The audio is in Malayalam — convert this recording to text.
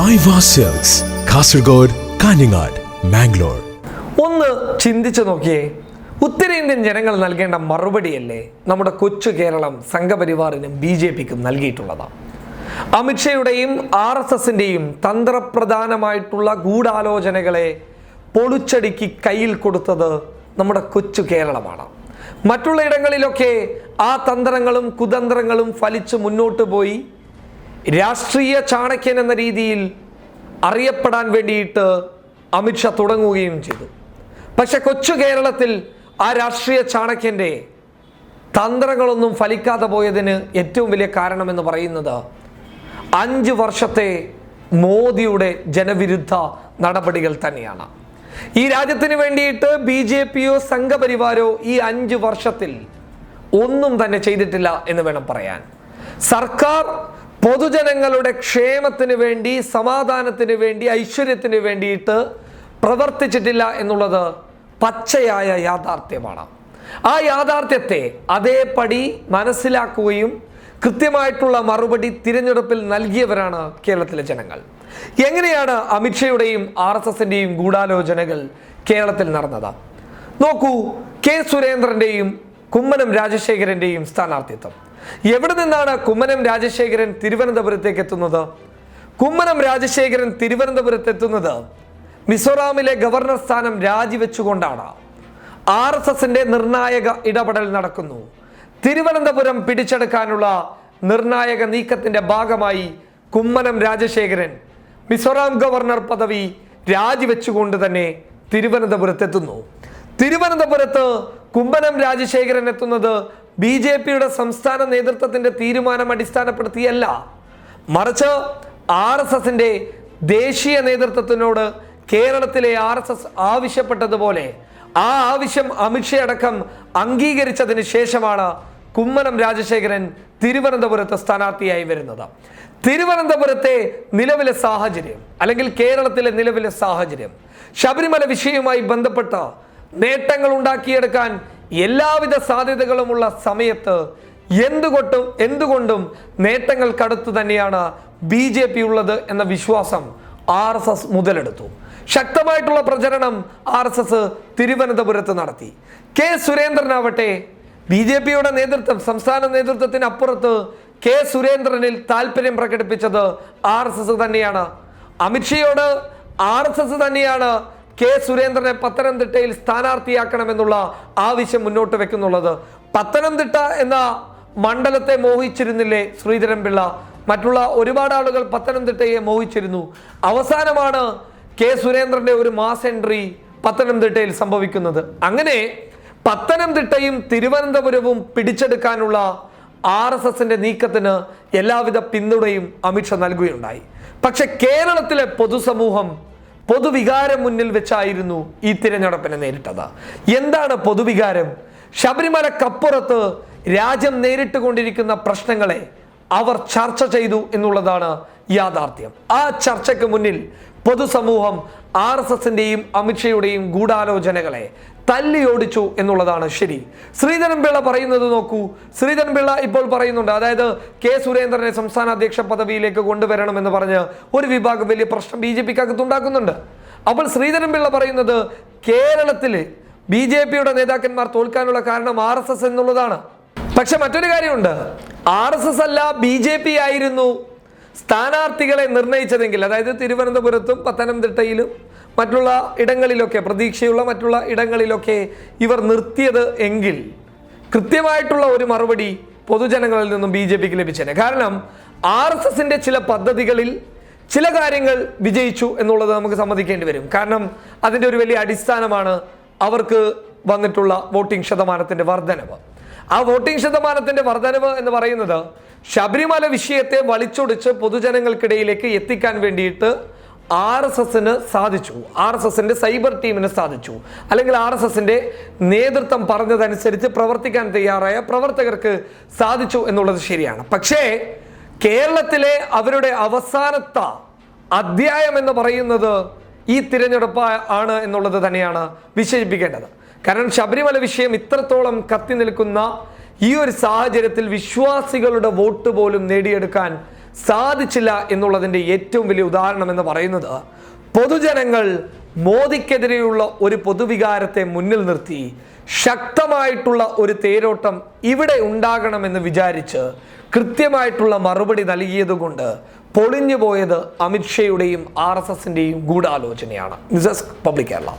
മൈവാ സിൽക്സ്, കാസർഗോഡ്, കാഞ്ഞങ്ങാട്, മാംഗ്ലൂർ. ഒന്ന് ചിന്തിച്ചു നോക്കിയേ, ഉത്തരേന്ത്യൻ ജനങ്ങൾ നൽകേണ്ട മറുപടിയല്ലേ നമ്മുടെ കൊച്ചു കേരളം സംഘപരിവാറിനും BJPക്കും നൽകിയിട്ടുള്ളതാണ്. അമിത്ഷയുടെയും RSSന്റെയും തന്ത്രപ്രധാനമായിട്ടുള്ള ഗൂഢാലോചനകളെ പൊളിച്ചടുക്കി കയ്യിൽ കൊടുത്തത് നമ്മുടെ കൊച്ചു കേരളമാണ്. മറ്റുള്ള ഇടങ്ങളിലൊക്കെ ആ തന്ത്രങ്ങളും കുതന്ത്രങ്ങളും ഫലിച്ച് മുന്നോട്ട് പോയി രാഷ്ട്രീയ ചാണക്യൻ എന്ന രീതിയിൽ അറിയപ്പെടാൻ വേണ്ടിയിട്ട് അമിത്ഷാ തുടങ്ങുകയും ചെയ്തു. പക്ഷെ കൊച്ചു കേരളത്തിൽ ആ രാഷ്ട്രീയ ചാണക്യൻ്റെ തന്ത്രങ്ങളൊന്നും ഫലിക്കാതെ പോയതിന് ഏറ്റവും വലിയ കാരണമെന്ന് പറയുന്നത് 5 വർഷത്തെ മോദിയുടെ ജനവിരുദ്ധ നടപടികൾ തന്നെയാണ്. ഈ രാജ്യത്തിന് വേണ്ടിയിട്ട് BJPയോ സംഘപരിവാരോ ഈ 5 വർഷത്തിൽ ഒന്നും തന്നെ ചെയ്തിട്ടില്ല എന്ന് വേണം പറയാൻ. സർക്കാർ പൊതുജനങ്ങളുടെ ക്ഷേമത്തിന് വേണ്ടി, സമാധാനത്തിന് വേണ്ടി, ഐശ്വര്യത്തിന് വേണ്ടിയിട്ട് പ്രവർത്തിച്ചിട്ടില്ല എന്നുള്ളത് പച്ചയായ യാഥാർത്ഥ്യമാണ്. ആ യാഥാർത്ഥ്യത്തെ അതേപടി മനസ്സിലാക്കുകയും കൃത്യമായിട്ടുള്ള മറുപടി തിരഞ്ഞെടുപ്പിൽ നൽകിയവരാണ് കേരളത്തിലെ ജനങ്ങൾ. എങ്ങനെയാണ് അമിത്ഷയുടെയും RSSന്റെയും ഗൂഢാലോചനകൾ കേരളത്തിൽ നടന്നത്? നോക്കൂ, K. സുരേന്ദ്രന്റെയും കുമ്മനം രാജശേഖരന്റെയും സ്ഥാനാർത്ഥിത്വം. എവിടെ നിന്നാണ് കുമ്മനം രാജശേഖരൻ തിരുവനന്തപുരത്തേക്ക് എത്തുന്നത്? കുമ്മനം രാജശേഖരൻ തിരുവനന്തപുരത്ത് എത്തുന്നത് മിസോറാമിലെ ഗവർണർ സ്ഥാനം രാജിവെച്ചുകൊണ്ടാണ്. RSSന്റെ നിർണായക ഇടപെടൽ നടക്കുന്നു. തിരുവനന്തപുരം പിടിച്ചെടുക്കാനുള്ള നിർണായക നീക്കത്തിന്റെ ഭാഗമായി കുമ്മനം രാജശേഖരൻ മിസോറാം ഗവർണർ പദവി രാജിവെച്ചുകൊണ്ട് തന്നെ തിരുവനന്തപുരത്തെത്തുന്നു. തിരുവനന്തപുരത്ത് കുമ്മനം രാജശേഖരൻ എത്തുന്നത് BJPയുടെ സംസ്ഥാന നേതൃത്വത്തിന്റെ തീരുമാനം അടിസ്ഥാനപ്പെടുത്തിയല്ല, മറിച്ച് RSSന്റെ ദേശീയ നേതൃത്വത്തിനോട് കേരളത്തിലെ RSS ആവശ്യപ്പെട്ടതുപോലെ ആ ആവശ്യം അമിത്ഷാ അടക്കം അംഗീകരിച്ചതിന് ശേഷമാണ് കുമ്മനം രാജശേഖരൻ തിരുവനന്തപുരത്ത് സ്ഥാനാർത്ഥിയായി വരുന്നത്. തിരുവനന്തപുരത്തെ നിലവിലെ സാഹചര്യം, അല്ലെങ്കിൽ കേരളത്തിലെ നിലവിലെ സാഹചര്യം, ശബരിമല വിഷയവുമായി ബന്ധപ്പെട്ട നേട്ടങ്ങൾ ഉണ്ടാക്കിയെടുക്കാൻ എല്ലാവിധ സാധ്യതകളുമുള്ള സമയത്ത് എന്തുകൊണ്ടും നേട്ടങ്ങൾക്കടുത്ത് തന്നെയാണ് BJP ഉള്ളത് എന്ന വിശ്വാസം RSS മുതലെടുത്തു. ശക്തമായിട്ടുള്ള പ്രചരണം RSS തിരുവനന്തപുരത്ത് നടത്തി. K. സുരേന്ദ്രനാവട്ടെ BJPയുടെ നേതൃത്വം, സംസ്ഥാന നേതൃത്വത്തിന് അപ്പുറത്ത് K. സുരേന്ദ്രനിൽ താല്പര്യം പ്രകടിപ്പിച്ചത് RSS തന്നെയാണ്. അമിത്ഷയോട് RSS തന്നെയാണ് K. സുരേന്ദ്രനെ പത്തനംതിട്ടയിൽ സ്ഥാനാർത്ഥിയാക്കണമെന്നുള്ള ആവശ്യം മുന്നോട്ട് വെക്കുന്നുള്ളത്. പത്തനംതിട്ട എന്ന മണ്ഡലത്തെ മോഹിച്ചിരുന്നില്ലേ ശ്രീധരൻപിള്ള? മറ്റുള്ള ഒരുപാട് ആളുകൾ പത്തനംതിട്ടയെ മോഹിച്ചിരുന്നു. അവസാനമാണ് K. സുരേന്ദ്രന്റെ ഒരു മാസ് എൻട്രി പത്തനംതിട്ടയിൽ സംഭവിക്കുന്നത്. അങ്ങനെ പത്തനംതിട്ടയും തിരുവനന്തപുരവും പിടിച്ചെടുക്കാനുള്ള RSSന്റെ നീക്കത്തിന് എല്ലാവിധ പിന്തുണയും അമിത്ഷാ നൽകുകയുണ്ടായി. പക്ഷെ കേരളത്തിലെ പൊതുസമൂഹം പൊതുവികാരം മുന്നിൽ വെച്ചായിരുന്നു ഈ തിരഞ്ഞെടുപ്പിനെ നേരിട്ടത്. എന്താണ് പൊതുവികാരം? ശബരിമലക്കപ്പുറത്ത് രാജ്യം നേരിട്ട് കൊണ്ടിരിക്കുന്ന പ്രശ്നങ്ങളെ അവർ ചർച്ച ചെയ്തു എന്നുള്ളതാണ് യാഥാർത്ഥ്യം. ആ ചർച്ചയ്ക്ക് മുന്നിൽ പൊതുസമൂഹം RSSന്റെയും അമിത്ഷയുടെയും ഗൂഢാലോചനകളെ തല്ലിയോടിച്ചു എന്നുള്ളതാണ് ശരി. ശ്രീധരൻപിള്ള പറയുന്നത് നോക്കൂ. ശ്രീധരൻപിള്ള ഇപ്പോൾ പറയുന്നുണ്ട്, അതായത് K. സുരേന്ദ്രനെ സംസ്ഥാന അധ്യക്ഷ പദവിയിലേക്ക് കൊണ്ടുവരണമെന്ന് പറഞ്ഞ് ഒരു വിഭാഗം വലിയ പ്രശ്നം BJPക്കകത്ത് ഉണ്ടാക്കുന്നുണ്ട്. അപ്പോൾ ശ്രീധരൻപിള്ള പറയുന്നത് കേരളത്തിൽ BJPയുടെ നേതാക്കന്മാർ തോൽക്കാനുള്ള കാരണം RSS എന്നുള്ളതാണ്. പക്ഷെ മറ്റൊരു കാര്യമുണ്ട്, RSS അല്ല BJP ആയിരുന്നു സ്ഥാനാർത്ഥികളെ നിർണയിച്ചതെങ്കിൽ, അതായത് തിരുവനന്തപുരത്തും പത്തനംതിട്ടയിലും മറ്റുള്ള ഇടങ്ങളിലൊക്കെ, പ്രതീക്ഷയുള്ള മറ്റുള്ള ഇടങ്ങളിലൊക്കെ ഇവർ നിർത്തിയത് എങ്കിൽ കൃത്യമായിട്ടുള്ള ഒരു മറുപടി പൊതുജനങ്ങളിൽ നിന്നും BJPക്ക് ലഭിച്ചേനെ. കാരണം RSSന്റെ ചില പദ്ധതികളിൽ ചില കാര്യങ്ങൾ വിജയിച്ചു എന്നുള്ളത് നമുക്ക് സമ്മതിക്കേണ്ടി വരും. കാരണം അതിൻ്റെ ഒരു വലിയ അടിസ്ഥാനമാണ് അവർക്ക് വന്നിട്ടുള്ള വോട്ടിംഗ് ശതമാനത്തിൻ്റെ വർധനവ്. ആ വോട്ടിംഗ് ശതമാനത്തിൻ്റെ വർധനവ് എന്ന് പറയുന്നത് ശബരിമല വിഷയത്തെ വലിച്ചൊടിച്ച് പൊതുജനങ്ങൾക്കിടയിലേക്ക് എത്തിക്കാൻ വേണ്ടിയിട്ട് RSSന് സാധിച്ചു. RSSന്റെ സൈബർ ടീമിന് സാധിച്ചു. അല്ലെങ്കിൽ RSSന്റെ നേതൃത്വം പറഞ്ഞതനുസരിച്ച് പ്രവർത്തിക്കാൻ തയ്യാറായ പ്രവർത്തകർക്ക് സാധിച്ചു എന്നുള്ളത് ശരിയാണ്. പക്ഷേ കേരളത്തിലെ അവരുടെ അവസാനത്തെ അധ്യായം എന്ന് പറയുന്നത് ഈ തിരഞ്ഞെടുപ്പ് ആണ് എന്നുള്ളത് തന്നെയാണ് വിശേഷിപ്പിക്കേണ്ടത്. കാരണം ശബരിമല വിഷയം ഇത്രത്തോളം കത്തി നിൽക്കുന്ന ഈ ഒരു സാഹചര്യത്തിൽ വിശ്വാസികളുടെ വോട്ട് പോലും നേടിയെടുക്കാൻ സാധിച്ചില്ല എന്നുള്ളതിൻ്റെ ഏറ്റവും വലിയ ഉദാഹരണം എന്ന് പറയുന്നത് പൊതുജനങ്ങൾ മോദിക്കെതിരെയുള്ള ഒരു പൊതുവികാരത്തെ മുന്നിൽ നിർത്തി ശക്തമായിട്ടുള്ള ഒരു തേരോട്ടം ഇവിടെ ഉണ്ടാകണമെന്ന് വിചാരിച്ച് കൃത്യമായിട്ടുള്ള മറുപടി നൽകിയതുകൊണ്ട് പൊളിഞ്ഞു പോയത് അമിത്ഷായുടെയും RSSന്റെയും ഗൂഢാലോചനയാണ്. News desk public Kerala.